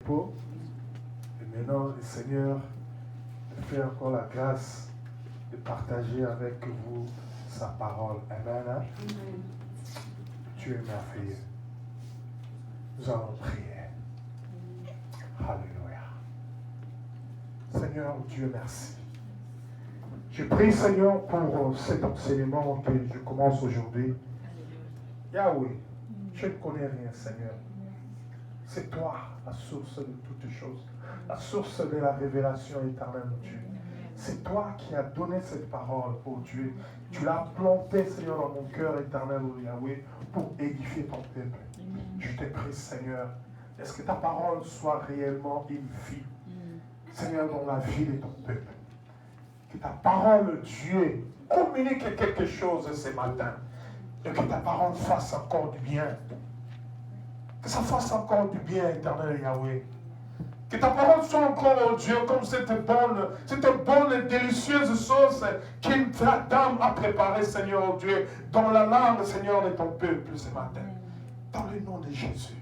repos. Et maintenant, le Seigneur me fait encore la grâce de partager avec vous sa parole. Amen. Amen. Dieu est merveilleux. Nous allons prier. Alléluia. Seigneur, Dieu, merci. Je prie, Seigneur, pour cet enseignement que je commence aujourd'hui. Yahweh, je ne connais rien, Seigneur. C'est toi la source de toutes choses, la source de la révélation éternelle, mon Dieu. C'est toi qui as donné cette parole, oh Dieu. Tu l'as plantée, Seigneur, dans mon cœur éternel, oh Yahweh, pour édifier ton peuple. Je te prie, Seigneur, est-ce que ta parole soit réellement une vie, Seigneur, dans la vie de ton peuple. Que ta parole, Dieu, communique quelque chose ce matin. Et que ta parole fasse encore du bien. Que ça fasse encore du bien, éternel Yahweh. Que ta parole soit encore, oh Dieu, comme cette bonne et délicieuse sauce qu'Adam a préparée, Seigneur, oh Dieu, dans la langue, Seigneur, de ton peuple ce matin. Dans le nom de Jésus.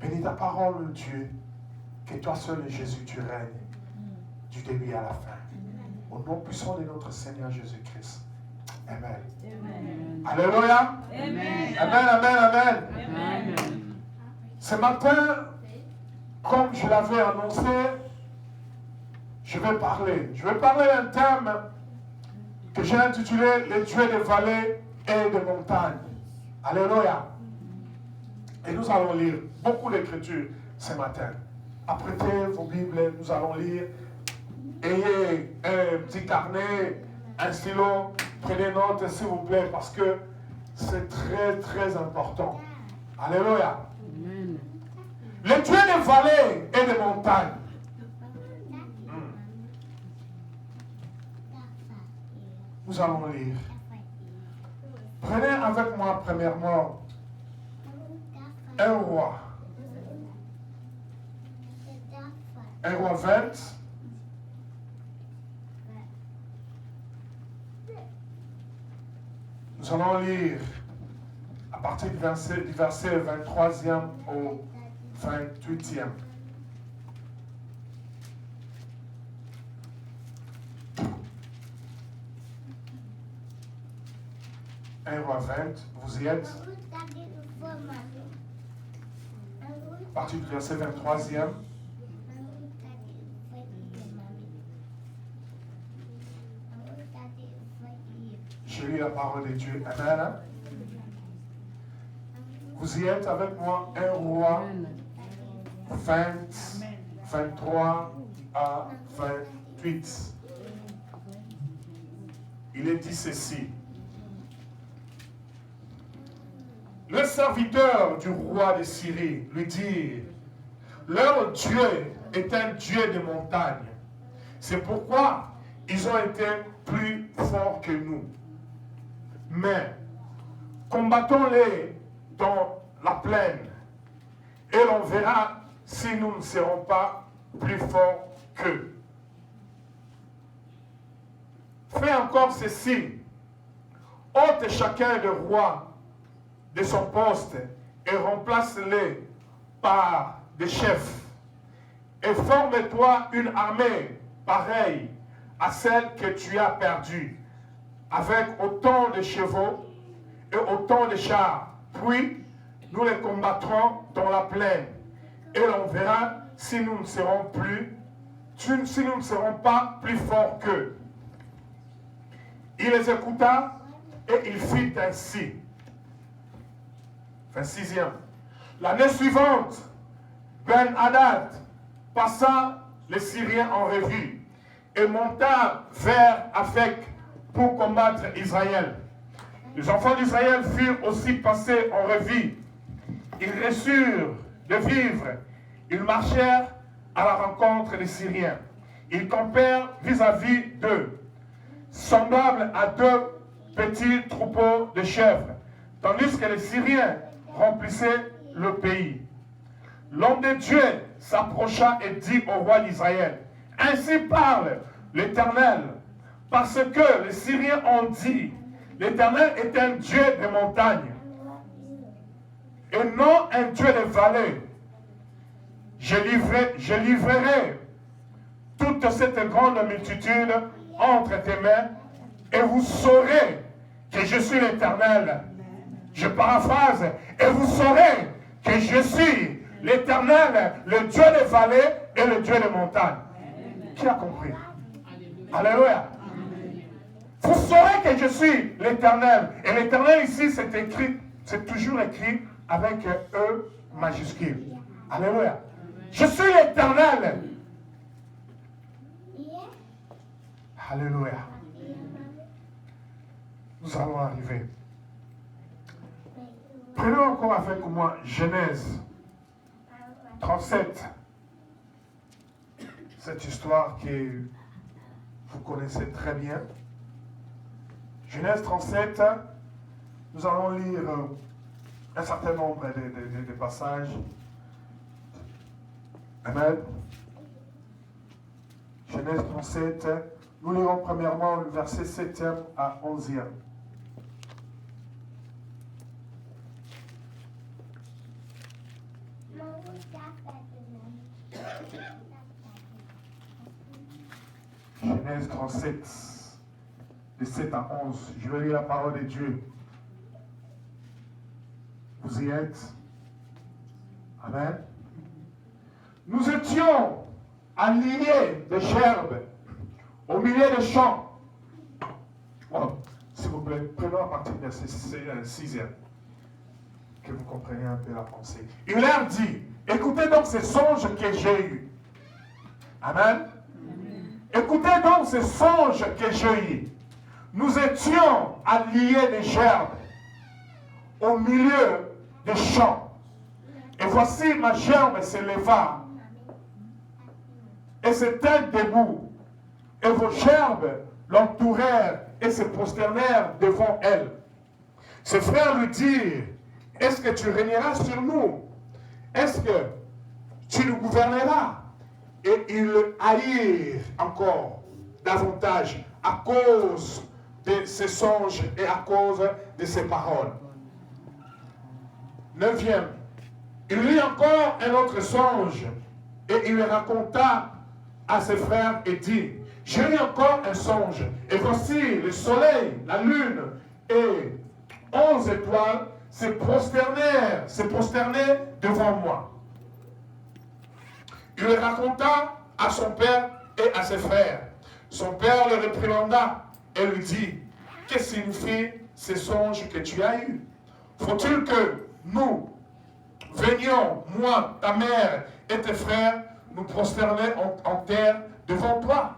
Bénis ta parole, Dieu. Que toi seul, Jésus, tu règnes du début à la fin. Au nom puissant de notre Seigneur Jésus-Christ. Amen. Amen. Alléluia. Amen. Amen, amen, amen. Amen. Ce matin, comme je l'avais annoncé, je vais parler d'un thème que j'ai intitulé « Les dieux des vallées et des montagnes ». Alléluia. Et nous allons lire beaucoup d'écritures ce matin. Apprêtez vos Bibles, nous allons lire. Ayez un petit carnet, un stylo, prenez note s'il vous plaît, parce que c'est très très important. Alléluia. Amen. Les dieux des vallées et des montagnes. Nous allons lire. Prenez avec moi premièrement un roi. Un roi 20. Nous allons lire à partir du verset 23e au 28e. Un roi 20, vous y êtes? À partir du verset 23e. Je lis la parole de Dieu. Amen. Vous y êtes avec moi, un roi 20, 23 à 28. Il est dit ceci. Le serviteur du roi de Syrie lui dit, leur Dieu est un Dieu de montagne. C'est pourquoi ils ont été plus forts que nous. Mais combattons-les dans la plaine et l'on verra si nous ne serons pas plus forts qu'eux. Fais encore ceci, ôte chacun des rois de son poste et remplace-les par des chefs. Et forme-toi une armée pareille à celle que tu as perdue, avec autant de chevaux et autant de chars. Puis, nous les combattrons dans la plaine. Et l'on verra si nous ne serons pas plus forts qu'eux. Il les écouta et il fit ainsi. 26e. L'année suivante, Ben-Hadad passa les Syriens en revue et monta vers Aphek pour combattre Israël. Les enfants d'Israël furent aussi passés en revue. Ils reçurent de vivres. Ils marchèrent à la rencontre des Syriens. Ils campèrent vis-à-vis d'eux, semblables à deux petits troupeaux de chèvres, tandis que les Syriens remplissaient le pays. L'homme de Dieu s'approcha et dit au roi d'Israël, « Ainsi parle l'Éternel, parce que les Syriens ont dit, l'Éternel est un Dieu de montagne, et non un Dieu de vallée. je livrerai toute cette grande multitude entre tes mains, et vous saurez que je suis l'Éternel. Je paraphrase, et vous saurez que je suis l'Éternel, le Dieu des vallées et le Dieu des montagnes. Qui a compris? Alléluia. Vous saurez que je suis l'Éternel. Et l'Éternel ici, c'est écrit, c'est toujours écrit avec E majuscule. Alléluia. Je suis l'Éternel. Alléluia. Nous allons arriver. Prenons encore avec moi Genèse 37. Cette histoire que vous connaissez très bien. Genèse 37, nous allons lire un certain nombre de passages. Amen. Genèse 37, nous lirons premièrement le verset 7e à 11e. Genèse 37, de 7 à 11. Je vais lire la parole de Dieu. Vous y êtes? Amen. Nous étions alignés de gerbes au milieu des champs. Oh, s'il vous plaît, prenons à partir de ce 6e, que vous compreniez un peu la pensée. Il leur dit, écoutez donc ces songes que j'ai eus. Amen. Écoutez donc ces songes que j'ai eus. Nous étions alliés des gerbes au milieu des champs. Et voici ma gerbe s'éleva et se tint debout. Et vos gerbes l'entourèrent et se prosternèrent devant elle. Ses frères lui dirent, est-ce que tu régneras sur nous? Est-ce que tu nous gouverneras? Et ils le haïrent encore davantage à cause de ses songes et à cause de ses paroles. 9e, il eut encore un autre songe et il le raconta à ses frères et dit, j'ai eu encore un songe et voici le soleil, la lune et 11 étoiles se prosternaient devant moi. Il le raconta à son père et à ses frères. Son père le réprimanda et lui dit, que signifient ces songes que tu as eus? Faut-il que nous venions, moi, ta mère et tes frères, nous prosterner en terre devant toi?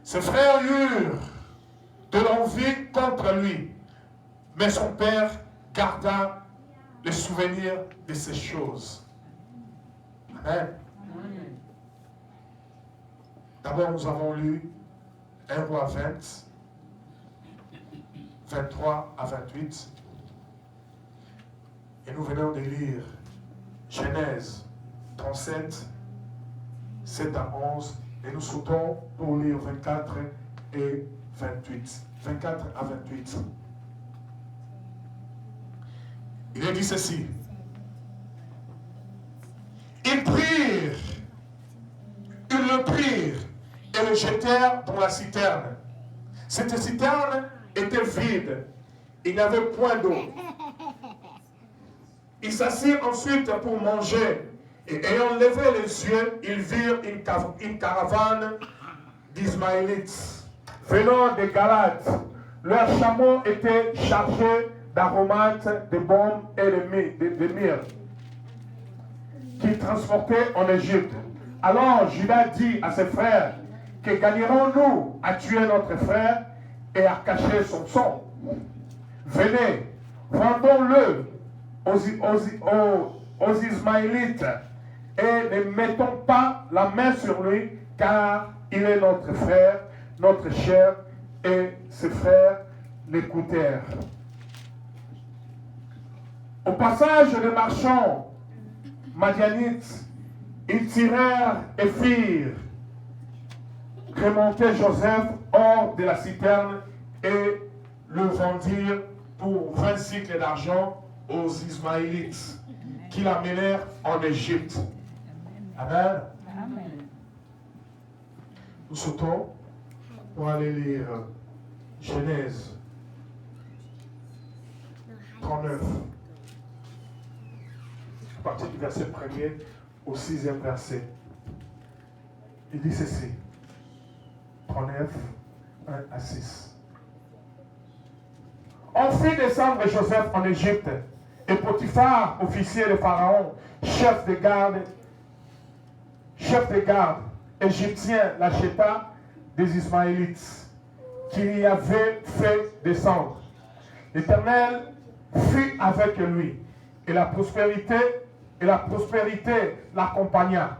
Ses frères eurent de l'envie contre lui, mais son père garda le souvenir de ces choses. Amen. D'abord, nous avons lu 1 roi 20, 23 à 28. Et nous venons de lire Genèse 37, 7 à 11. Et nous sautons pour lire 24 et 28. 24 à 28. Il est dit ceci. Ils le prirent et le jetèrent dans la citerne. Cette citerne était vide. Il n'y avait point d'eau. Ils s'assirent ensuite pour manger. Et ayant levé les yeux, ils virent une caravane d'Ismaélites venant de Galade. Leurs chameaux étaient chargés d'aromates, de baumes et de myrrhe qu'ils transportaient en Égypte. Alors Judas dit à ses frères, que gagnerons-nous à tuer notre frère et à cacher son sang? Venez, vendons-le aux Ismaélites et ne mettons pas la main sur lui, car il est notre frère, notre chair. Et ses frères l'écoutèrent. Au passage des marchands madianites, ils tirèrent et firent remonter Joseph hors de la citerne et le vendirent pour 20 cycles d'argent aux Ismaélites. qui l'amenèrent en Égypte. Amen. Amen. Nous sautons pour aller lire Genèse 39. À partir du verset 1er au 6e verset. Il dit ceci. 39, 1 à 6. On fit descendre Joseph en Égypte, et Potiphar, officier de Pharaon, chef de garde égyptien, l'acheta des Ismaélites, qui y avait fait descendre. L'Éternel fut avec lui, et la prospérité l'accompagna.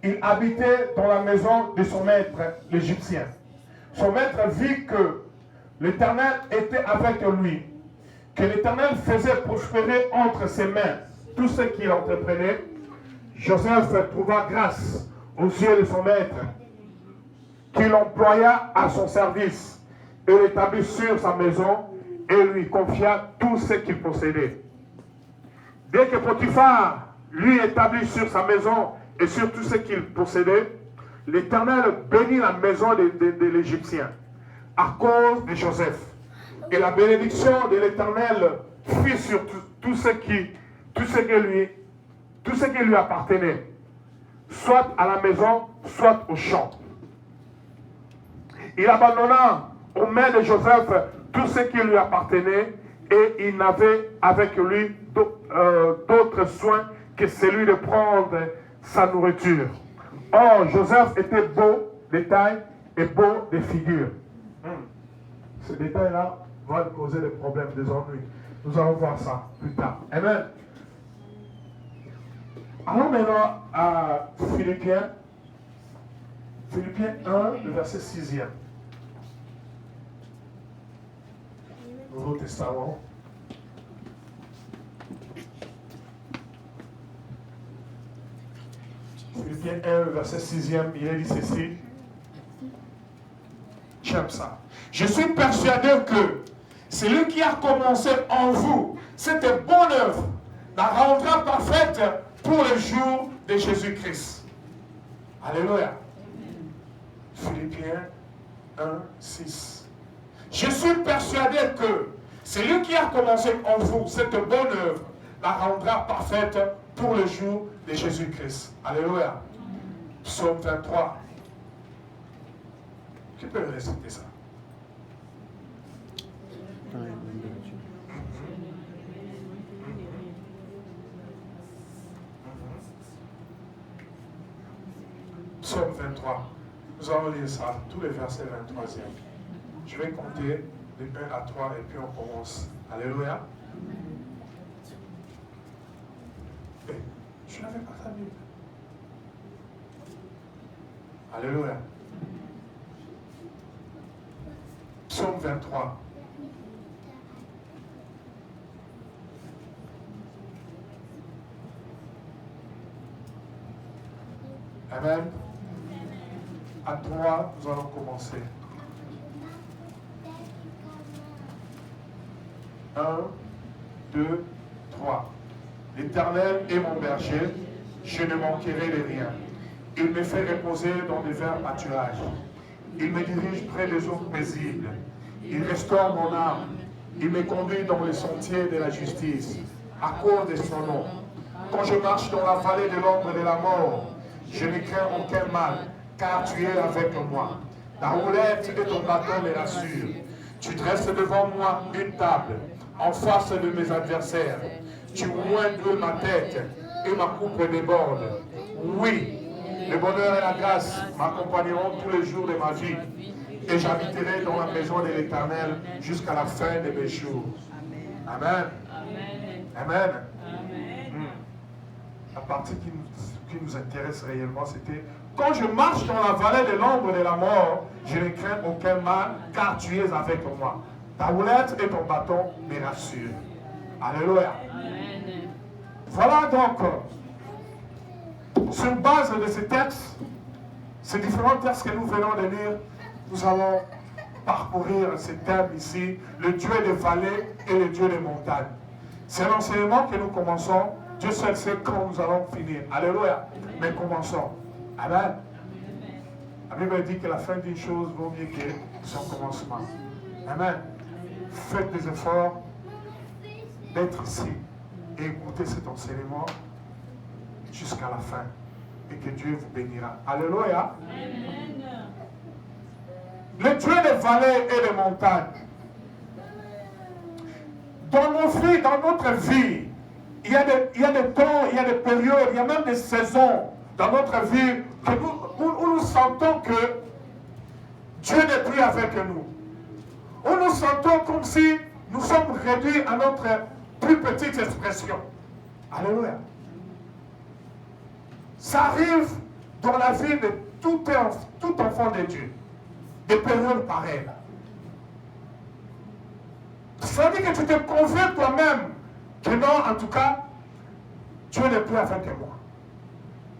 Il habitait dans la maison de son maître, l'Égyptien. Son maître vit que l'Éternel était avec lui, que l'Éternel faisait prospérer entre ses mains tout ce qu'il entreprenait. Joseph trouva grâce aux yeux de son maître, qui l'employa à son service et l'établit sur sa maison et lui confia tout ce qu'il possédait. Dès que Potiphar lui établit sur sa maison et sur tout ce qu'il possédait, l'Éternel bénit la maison de l'Égyptien à cause de Joseph. Et la bénédiction de l'Éternel fut sur tout ce qui lui appartenait, soit à la maison, soit au champ. Il abandonna aux mains de Joseph tout ce qui lui appartenait, et il n'avait avec lui d'autre soin que celui de prendre sa nourriture. Or, Joseph était beau de taille et beau de figure. Ce détail-là va causer des problèmes, des ennuis. Nous allons voir ça plus tard. Amen. Allons maintenant à Philippiens 1, le verset 6e. Nouveau Testament. Philippiens 1, verset 6e, il est dit ceci. J'aime ça. Je suis persuadé que celui qui a commencé en vous cette bonne œuvre la rendra parfaite pour le jour de Jésus-Christ. Alléluia. Philippiens 1, 6. Je suis persuadé que celui qui a commencé en vous cette bonne œuvre la rendra parfaite pour le jour de Jésus-Christ. Alléluia. Psaume 23. Qui peut réciter ça? Psaume 23. Nous allons lire ça, tous les versets 23e. Je vais compter de 1 à 3 et puis on commence. Alléluia. Et je n'avais pas ta Bible. Alléluia. Psaume 23. Amen. À 3, nous allons commencer. 1, 2, 3. L'Éternel est mon berger, je ne manquerai de rien. Il me fait reposer dans des verts pâturages. Il me dirige près des eaux paisibles. Il restaure mon âme. Il me conduit dans les sentiers de la justice, à cause de son nom. Quand je marche dans la vallée de l'ombre de la mort, je ne crains aucun mal, car tu es avec moi. Ta houlette et ton bâton me rassurent. Tu dresses devant moi une table, en face de mes adversaires. Tu oindres ma tête et ma coupe déborde. Oui, le bonheur et la grâce m'accompagneront tous les jours de ma vie. Et j'habiterai dans la maison de l'Éternel jusqu'à la fin de mes jours. Amen. Amen. La partie qui nous intéresse réellement, c'était: quand je marche dans la vallée de l'ombre de la mort, je ne crains aucun mal, car tu es avec moi. Ta houlette et ton bâton me rassurent. Alléluia. Amen. Voilà donc, sur base de ces textes, ces différents textes que nous venons de lire, nous allons parcourir ce thème ici, le Dieu des vallées et le Dieu des montagnes. C'est l'enseignement que nous commençons Dieu seul sait quand nous allons finir. Alléluia. Mais commençons. Amen. La Bible dit que la fin d'une chose vaut mieux que son commencement. Amen. Faites des efforts d'être ici et écoutez cet enseignement jusqu'à la fin. Et que Dieu vous bénira. Alléluia. Amen. Le Dieu des vallées et des montagnes. Dans nos vies, dans notre vie, il y a des temps, il y a des périodes, il y a même des saisons dans notre vie où nous sentons que Dieu n'est plus avec nous. Où nous sentons comme si nous sommes réduits à notre plus petite expression. Alléluia. Ça arrive dans la vie de tout enfant de Dieu. Des périodes pareilles. Ça veut dire que tu te convaincs toi-même que non, en tout cas, Dieu n'est plus avec moi.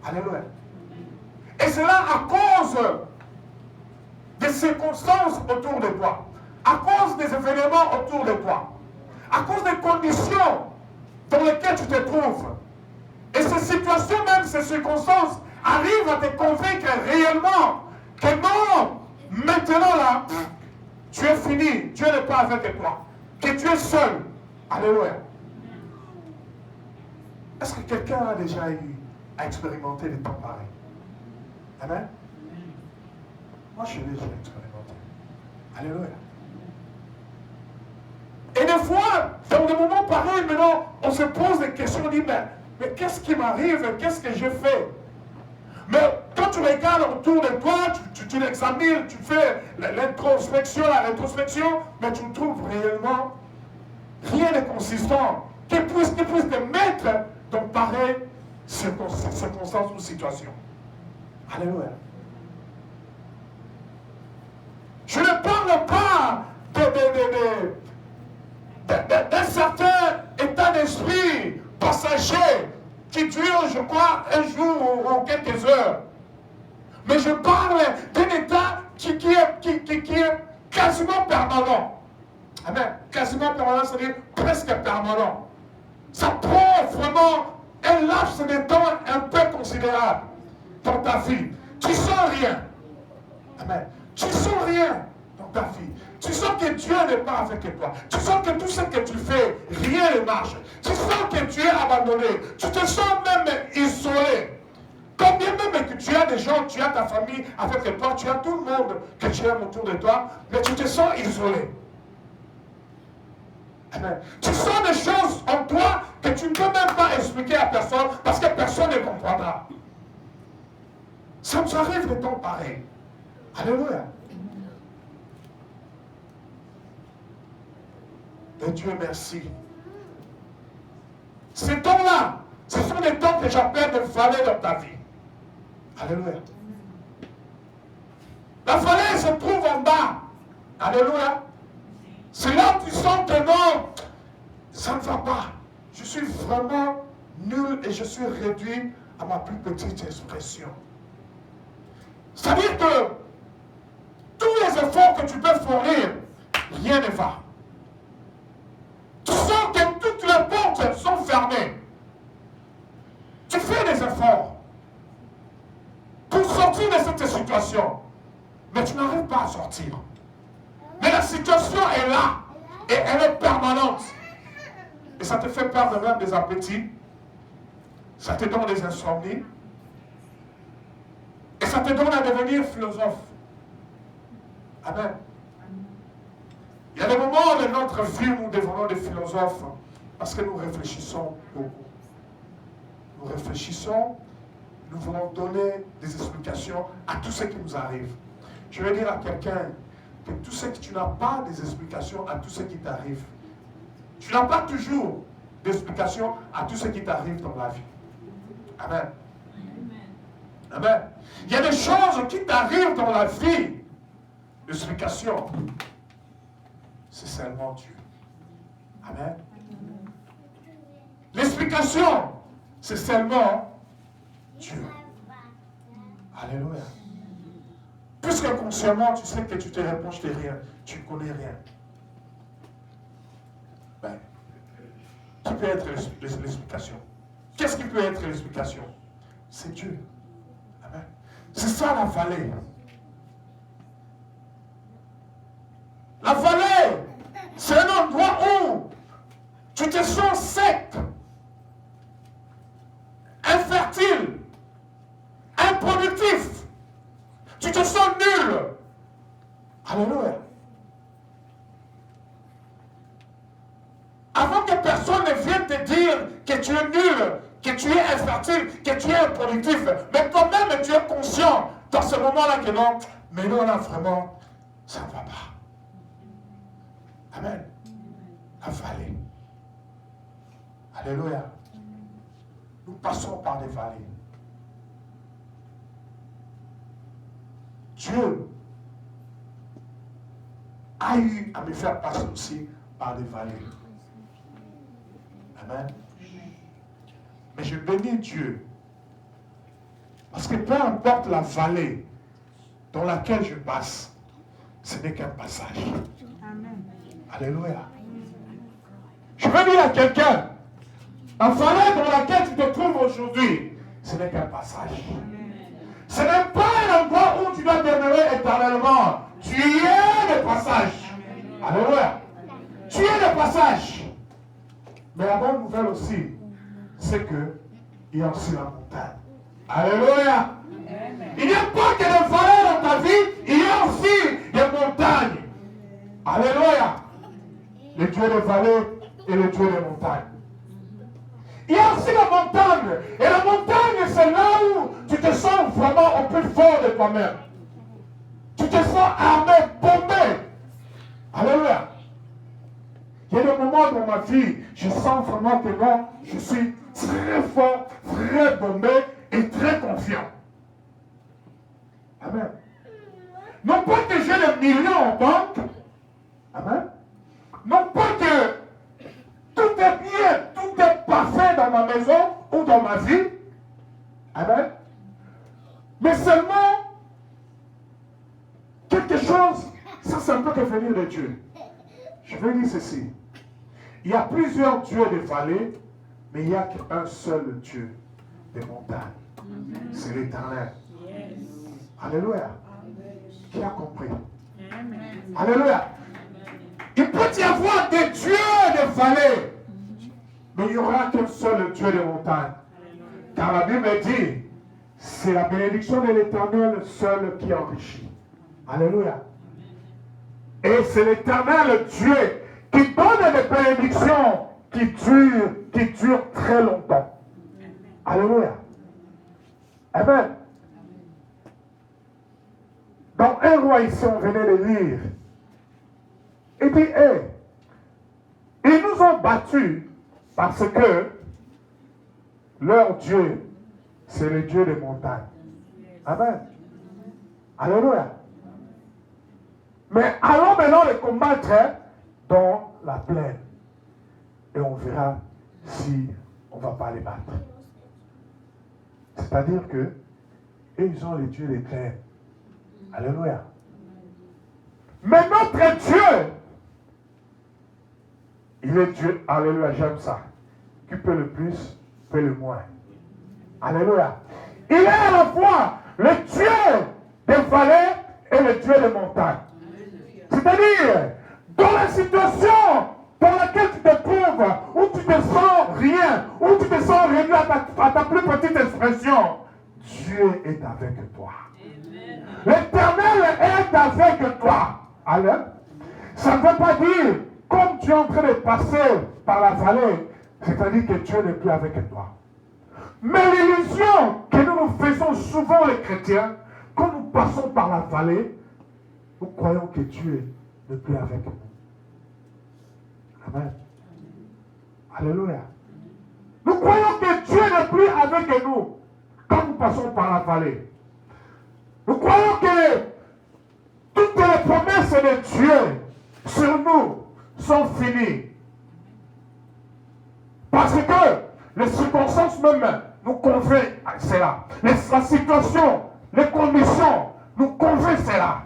Alléluia. Et cela à cause des circonstances autour de toi, à cause des événements autour de toi, à cause des conditions dans lesquelles tu te trouves. Et ces situations, même ces circonstances, arrivent à te convaincre réellement que non, maintenant là, tu es fini, Dieu n'est pas avec toi, que tu es seul. Alléluia. Est-ce que quelqu'un a déjà eu à expérimenter des temps pareils? Amen. Moi, je l'ai déjà expérimenté. Alléluia. Et des fois, dans des moments pareils, maintenant, on se pose des questions, on dit, mais qu'est-ce qui m'arrive? Qu'est-ce que je fais? Mais quand tu regardes autour de toi, tu l'examines, tu fais l'introspection, la rétrospection, mais tu ne trouves réellement rien de consistant qui puisse te mettre dans pareille circonstance ou situation. Alléluia. Je ne parle pas d'un certain état d'esprit passager qui dure, je crois, un jour ou quelques heures. Mais je parle d'un état qui est quasiment permanent. Amen. Quasiment permanent, c'est-à-dire presque permanent. Ça prend vraiment un laps de temps un peu considérable dans ta vie. Tu sens rien. Amen. Tu sens rien dans ta vie. Tu sens que Dieu n'est pas avec toi. Tu sens que tout ce que tu fais, rien ne marche. Tu sens que tu es abandonné. Tu te sens même isolé. Combien même que tu as des gens, tu as ta famille avec toi, tu as tout le monde que tu aimes autour de toi, mais tu te sens isolé. Amen. Tu sens des choses en toi que tu ne peux même pas expliquer à personne parce que personne ne comprendra. Ça nous arrive de temps pareil. Alléluia. Et Dieu merci. Ces temps-là, ce sont des temps que j'appelle des vallées dans ta vie. Alléluia. La vallée se trouve en bas. Alléluia. C'est là où tu sens que non, ça ne va pas. Je suis vraiment nul et je suis réduit à ma plus petite expression. C'est-à-dire que tous les efforts que tu peux fournir, rien ne va. Tu sens que toutes les portes sont fermées. Tu fais des efforts pour sortir de cette situation, mais tu n'arrives pas à sortir. Mais la situation est là et elle est permanente. Et ça te fait perdre même des appétits, ça te donne des insomnies, et ça te donne à devenir philosophe. Amen. Il y a des moments de notre vie où nous devenons des philosophes parce que nous réfléchissons beaucoup. Nous réfléchissons, nous voulons donner des explications à tout ce qui nous arrive. Je vais dire à quelqu'un que tout ce que tu n'as pas des explications à tout ce qui t'arrive. Tu n'as pas toujours d'explications à tout ce qui t'arrive dans la vie. Amen. Amen. Il y a des choses qui t'arrivent dans la vie. L'explication, c'est seulement Dieu. Amen. L'explication, c'est seulement Dieu. Alléluia. Puisque consciemment, tu sais que tu te réponds de rien, tu ne connais rien. Ben, qui peut être l'explication? Qu'est-ce qui peut être l'explication? C'est Dieu. Amen. C'est ça la vallée. La vallée, c'est un endroit où tu te sens sec, infertile, improductif. Tu te sens nul. Alléluia. Avant que personne ne vienne te dire que tu es nul, que tu es infertile, que tu es improductif, mais toi-même tu es conscient dans ce moment-là que non, mais non, là vraiment, ça ne va pas. Amen. La vallée. Alléluia. Nous passons par des vallées. Dieu a eu à me faire passer aussi par des vallées. Amen. Mais je bénis Dieu. Parce que peu importe la vallée dans laquelle je passe, ce n'est qu'un passage. Amen. Alléluia. Je veux dire à quelqu'un, la vallée dans laquelle tu te trouves aujourd'hui, ce n'est qu'un passage. Ce n'est pas un endroit où tu dois demeurer éternellement. Tu es le passage. Alléluia. Tu es le passage. Mais la bonne nouvelle aussi, c'est qu'il y a aussi la montagne. Alléluia. Il n'y a pas que des vallées dans ta vie, il y a aussi des montagnes. Alléluia. Le Dieu des vallées et le Dieu des montagnes. Il y a aussi la montagne. Et la montagne, c'est là où tu te sens vraiment au plus fort de toi-même. Tu te sens armé, bombé. Alléluia. Il y a des moments dans ma vie, je sens vraiment que moi, je suis très fort, très bombé et très confiant. Amen. Non pas que j'ai des millions en banque. Amen. Non pas que tout est bien, tout est parfait dans ma maison ou dans ma vie. Amen. Mais seulement quelque chose, ça c'est un peu que venir de Dieu. Je vais dire ceci. Il y a plusieurs dieux des vallées, mais il n'y a qu'un seul Dieu des montagnes. C'est l'Éternel. Alléluia. Qui a compris? Alléluia. Il peut y avoir des dieux des vallées, mais il n'y aura qu'un seul Dieu des montagnes. Car la Bible dit, c'est la bénédiction de l'Éternel seul qui enrichit. Alléluia. Et c'est l'Éternel Dieu qui donne des bénédictions qui durent très longtemps. Alléluia. Amen. Dans un roi ici, on venait de lire. Il dit, hey, ils nous ont battus parce que leur Dieu, c'est le Dieu des montagnes. Amen. Alléluia. Mais allons maintenant les combattre dans la plaine. Et on verra si on ne va pas les battre. C'est-à-dire que ils ont les dieux des plaines. Alléluia. Mais notre Dieu, il est Dieu. Alléluia, j'aime ça. Qui peut le plus, peut le moins. Alléluia. Il est à la fois le Dieu des vallées et le Dieu des montagnes. C'est-à-dire, dans la situation dans laquelle tu te trouves, où tu te sens rien, où tu te sens réduit à ta plus petite expression, Dieu est avec toi. L'Éternel est avec toi. Amen. Ça ne veut pas dire, comme tu es en train de passer par la vallée, c'est-à-dire que Dieu n'est plus avec toi. Mais l'illusion que nous nous faisons souvent les chrétiens, quand nous passons par la vallée, nous croyons que Dieu n'est plus avec nous. Amen. Alléluia. Nous croyons que Dieu n'est plus avec nous quand nous passons par la vallée. Nous croyons que toutes les promesses de Dieu sur nous sont finies. Parce que les circonstances même nous convainquent cela. La situation, les conditions nous convainquent cela.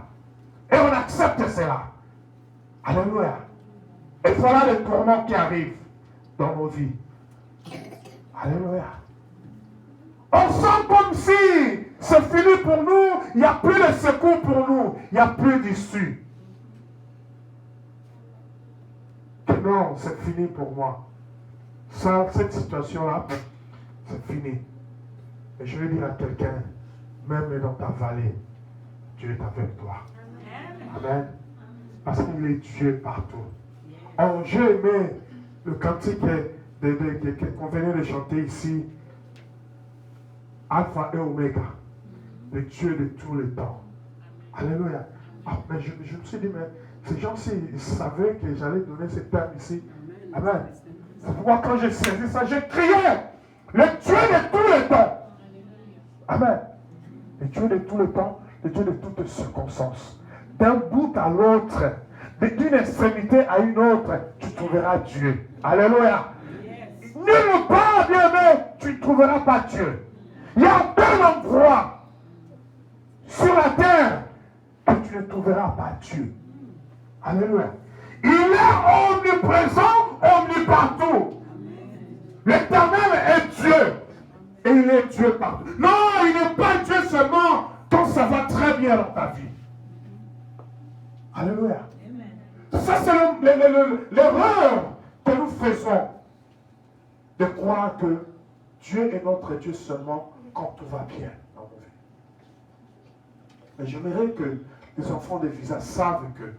Et on accepte cela. Alléluia. Et voilà les tourments qui arrivent dans nos vies. Alléluia. On sent comme si c'est fini pour nous, il n'y a plus de secours pour nous, il n'y a plus d'issue. Non, c'est fini pour moi. Ça, cette situation-là, c'est fini. Et je vais dire à quelqu'un, même dans ta vallée, Dieu est avec toi. Amen. Parce qu'il est Dieu partout. Oh, j'ai aimé le cantique qu'on venait de chanter ici. Alpha et Oméga, le Dieu de tous les temps. Alléluia. Ah, mais je me suis dit, mais ces gens-ci, ils savaient que j'allais donner ce terme ici. Amen. C'est pourquoi quand j'ai saisi ça, j'ai crié, le Dieu de tous les temps. Amen. Le Dieu de tous les temps, le Dieu de toutes circonstances. D'un bout à l'autre, d'une extrémité à une autre, tu trouveras Dieu. Alléluia. Nulle part, bien aimé, tu ne trouveras pas Dieu. Il y a deux endroits sur la terre que tu ne trouveras pas Dieu. Alléluia. Il est omniprésent, omnipartout. L'Éternel est Dieu. Et il est Dieu partout. Non, il n'est pas Dieu seulement quand ça va très bien dans ta vie. Alléluia. Ça, c'est l'erreur que nous faisons de croire que Dieu est notre Dieu seulement quand tout va bien dans nos vies. Mais j'aimerais que les enfants de Visa savent que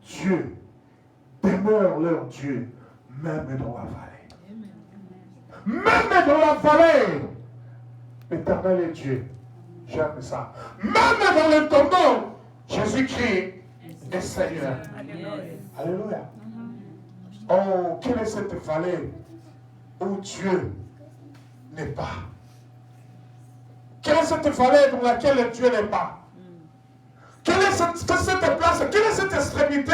Dieu demeure leur Dieu, même dans la vallée. Même dans la vallée, l'Éternel est Dieu. J'aime ça. Même dans le tombeau, Jésus-Christ est Seigneur. Alléluia. Oh, quelle est cette vallée où Dieu n'est pas? Quelle est cette vallée dans laquelle Dieu n'est pas? Quelle est cette place, quelle est cette extrémité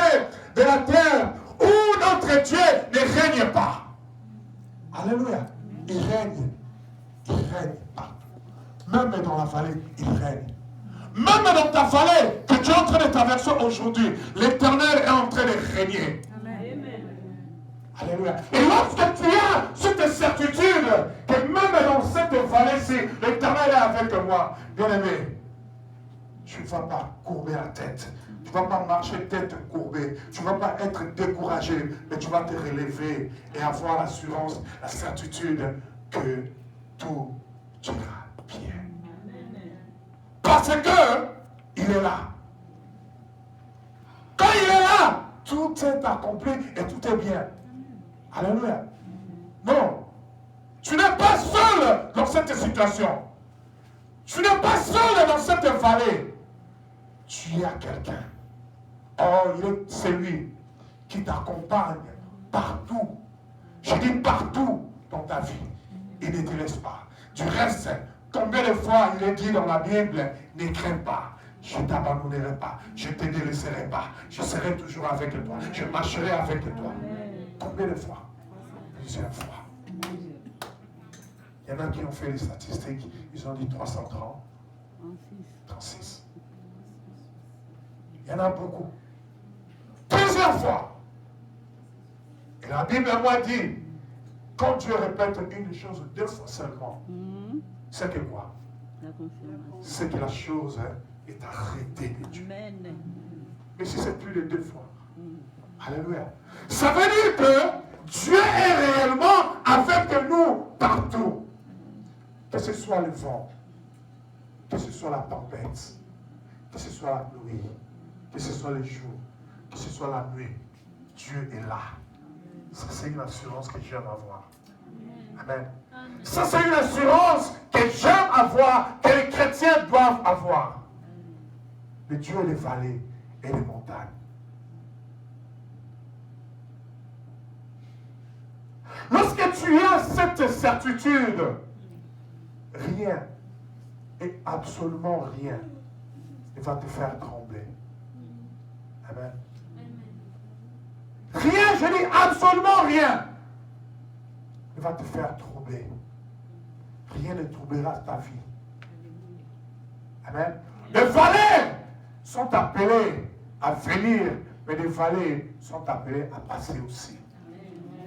de la terre où notre Dieu ne règne pas? Alléluia. Il règne. Il règne partout. Même dans la vallée, il règne. Même dans ta vallée que tu es en train de traverser aujourd'hui, l'Éternel est en train de régner. Amen. Alléluia. Et lorsque tu as cette certitude que même dans cette vallée-ci, l'Éternel est avec moi, bien-aimé, tu ne vas pas courber la tête. Tu ne vas pas marcher tête courbée. Tu ne vas pas être découragé, mais tu vas te relever et avoir l'assurance, la certitude que tout ira bien. Parce que il est là. Quand il est là, tout est accompli et tout est bien. Alléluia. Non. Tu n'es pas seul dans cette situation. Tu n'es pas seul dans cette vallée. Tu as quelqu'un. Oh, c'est lui qui t'accompagne partout. Je dis partout dans ta vie. Il ne te laisse pas. Du reste, combien de fois il est dit dans la Bible, ne crains pas, je ne t'abandonnerai pas, je ne te délaisserai pas, je serai toujours avec toi, je marcherai avec toi. Combien de fois? Plusieurs fois. Il y en a qui ont fait les statistiques, ils ont dit 330, 36. Il y en a beaucoup. Plusieurs fois. Et la Bible à moi dit, quand Dieu répète une chose 2 fois seulement, c'est que quoi? C'est que la chose est arrêtée de Dieu. Amen. Mais si c'est plus de 2 fois, alléluia. Ça veut dire que Dieu est réellement avec nous partout. Que ce soit le vent, que ce soit la tempête, que ce soit la pluie, que ce soit le jour, que ce soit la nuit, Dieu est là. Ça, c'est une assurance que j'aime avoir. Amen. Ça, c'est une assurance que j'aime avoir, que les chrétiens doivent avoir. Le Dieu des vallées et des montagnes. Lorsque tu as cette certitude, rien, et absolument rien, ne va te faire trembler. Amen. Rien, je dis absolument rien, ne va te faire troubler. Rien ne troublera ta vie. Amen. Les vallées sont appelées à venir, mais les vallées sont appelées à passer aussi.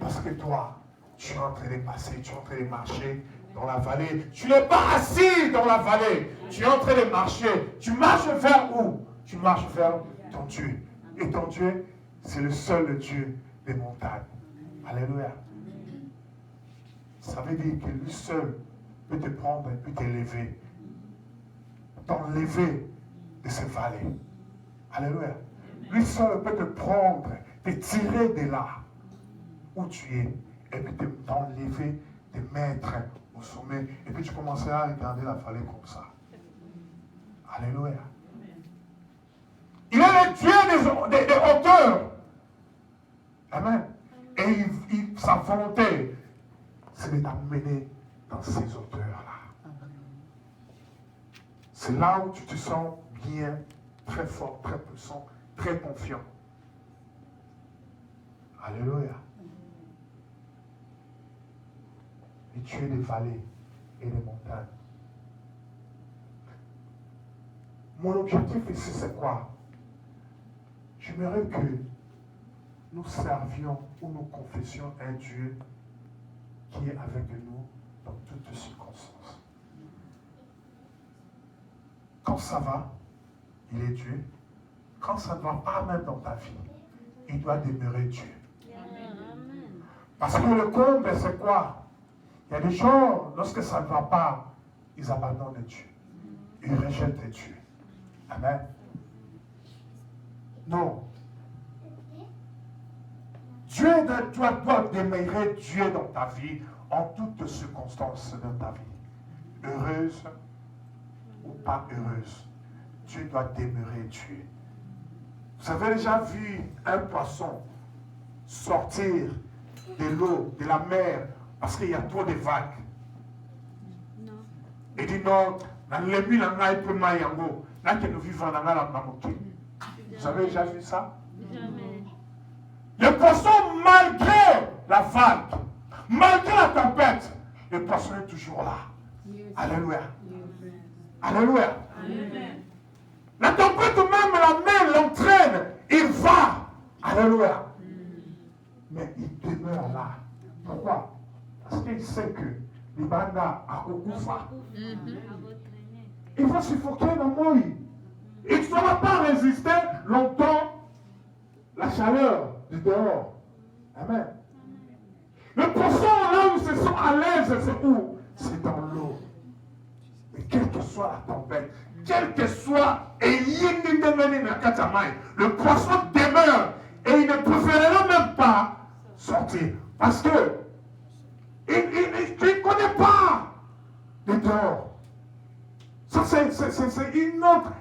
Parce que toi, Tu es en train de passer, tu es en train de marcher dans la vallée. Tu n'es pas assis dans la vallée. Tu es en train de marcher. Tu marches vers où? Tu marches vers ton Dieu. Et ton Dieu, c'est le seul Dieu des montagnes. Alléluia. Ça veut dire que lui seul peut te prendre et peut t'élever. T'enlever de ces vallées. Alléluia. Lui seul peut te prendre, te tirer de là où tu es. Et puis t'enlever, te mettre au sommet. Et puis tu commenceras à regarder la vallée comme ça. Alléluia. Il est le Dieu des hauteurs. Amen. Et sa volonté, c'est de t'amener dans ces hauteurs-là. C'est là où tu te sens bien, très fort, très puissant, très confiant. Alléluia. Et tu es des vallées et des montagnes. Mon objectif ici, c'est quoi? J'aimerais que nous servions ou nous confessions un Dieu qui est avec nous dans toutes circonstances. Quand ça va, il est Dieu. Quand ça ne va pas même dans ta vie, il doit demeurer Dieu. Parce que le comble, c'est quoi? Il y a des gens, lorsque ça ne va pas, ils abandonnent Dieu. Ils rejettent Dieu. Amen. Non. Dieu doit demeurer Dieu dans ta vie en toutes circonstances de ta vie. Heureuse ou pas heureuse. Dieu doit demeurer Dieu. Vous avez déjà vu un poisson sortir de l'eau, de la mer, parce qu'il y a trop de vagues? Non. Il dit non, vous avez déjà vu ça? Jamais. Le poisson, malgré la vague, malgré la tempête, le poisson est toujours là. Alléluia. Alléluia. La tempête même, la mer l'entraîne, il va. Alléluia. Mais il demeure là. Pourquoi? Parce qu'il sait que les bandas à Okufa, il va suffoquer dans moi. Il ne saura pas résister longtemps la chaleur du dehors. Amen. Le poisson, là où ils se sont à l'aise, c'est où? C'est dans l'eau. Mais quelle que soit la tempête, quel que soit, le poisson demeure et il ne préférera même pas sortir. Parce que il ne connaît pas le dehors. Ça, c'est une autre